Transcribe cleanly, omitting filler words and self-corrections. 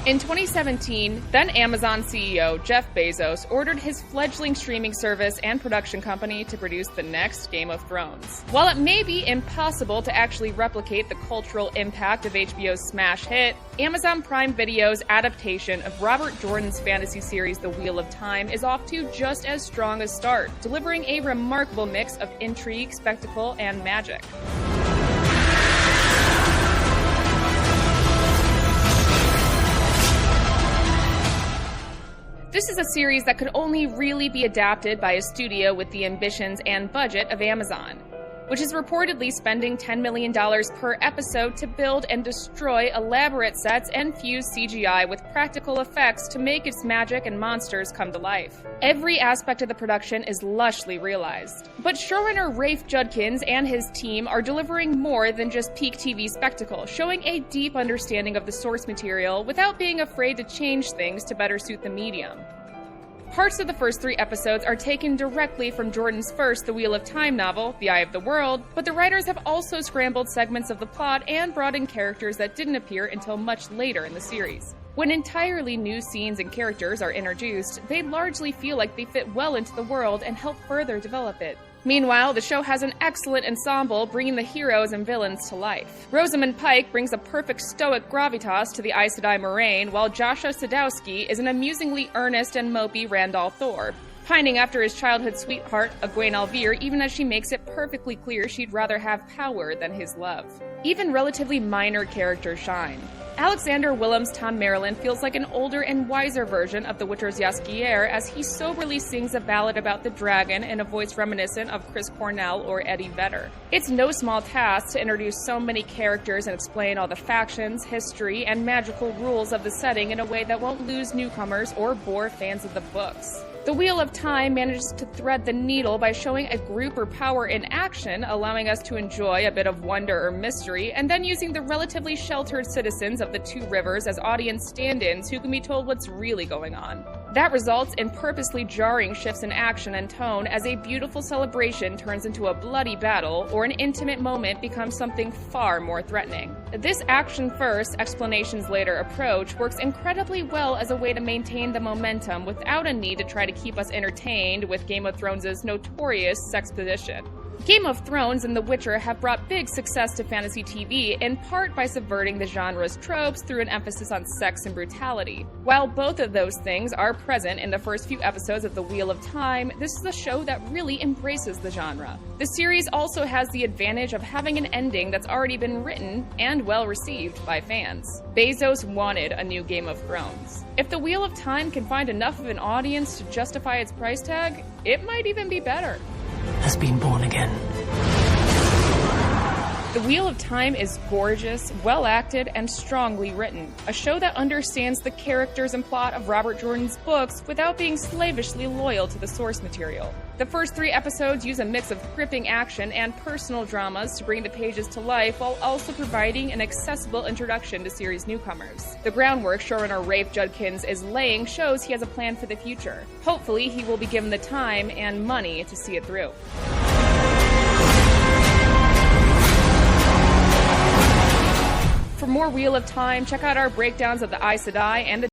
In 2017, then Amazon CEO Jeff Bezos ordered his fledgling streaming service and production company to produce the next Game of Thrones. While it may be impossible to actually replicate the cultural impact of HBO's smash hit, Amazon Prime Video's adaptation of Robert Jordan's fantasy series The Wheel of Time is off to just as strong a start, delivering a remarkable mix of intrigue, spectacle, and magic. This is a series that could only really be adapted by a studio with the ambitions and budget of Amazon, which is reportedly spending $10 million per episode to build and destroy elaborate sets and fuse CGI with practical effects to make its magic and monsters come to life. Every aspect of the production is lushly realized. But showrunner Rafe Judkins and his team are delivering more than just peak TV spectacle, showing a deep understanding of the source material without being afraid to change things to better suit the medium. Parts of the first 3 episodes are taken directly from Jordan's first The Wheel of Time novel, The Eye of the World, but the writers have also scrambled segments of the plot and brought in characters that didn't appear until much later in the series. When entirely new scenes and characters are introduced, they largely feel like they fit well into the world and help further develop it. Meanwhile, the show has an excellent ensemble bringing the heroes and villains to life. Rosamund Pike brings a perfect stoic gravitas to the Aes Sedai Moraine, while Joshua Sadowski is an amusingly earnest and mopey Randall Thorpe, pining after his childhood sweetheart, Egwene Alvir, even as she makes it perfectly clear she'd rather have power than his love. Even relatively minor characters shine. Alexander Willem's Tom Marilyn feels like an older and wiser version of The Witcher's Jaskier as he soberly sings a ballad about the dragon in a voice reminiscent of Chris Cornell or Eddie Vedder. It's no small task to introduce so many characters and explain all the factions, history, and magical rules of the setting in a way that won't lose newcomers or bore fans of the books. The Wheel of Time manages to thread the needle by showing a group or power in action, allowing us to enjoy a bit of wonder or mystery, and then using the relatively sheltered citizens of the 2 rivers as audience stand-ins who can be told what's really going on. That results in purposely jarring shifts in action and tone as a beautiful celebration turns into a bloody battle or an intimate moment becomes something far more threatening. This action-first, explanations-later approach works incredibly well as a way to maintain the momentum without a need to try to keep us entertained with Game of Thrones' notorious sexposition. Game of Thrones and The Witcher have brought big success to fantasy TV, in part by subverting the genre's tropes through an emphasis on sex and brutality. While both of those things are present in the first few episodes of The Wheel of Time, this is a show that really embraces the genre. The series also has the advantage of having an ending that's already been written and well received by fans. Bezos wanted a new Game of Thrones. If The Wheel of Time can find enough of an audience to justify its price tag, it might even be better. Has been born again. The Wheel of Time is gorgeous, well-acted, and strongly written. A show that understands the characters and plot of Robert Jordan's books without being slavishly loyal to the source material. The first 3 episodes use a mix of gripping action and personal dramas to bring the pages to life while also providing an accessible introduction to series newcomers. The groundwork showrunner Rafe Judkins is laying shows he has a plan for the future. Hopefully, he will be given the time and money to see it through. For more Wheel of Time, check out our breakdowns of the Aes Sedai and the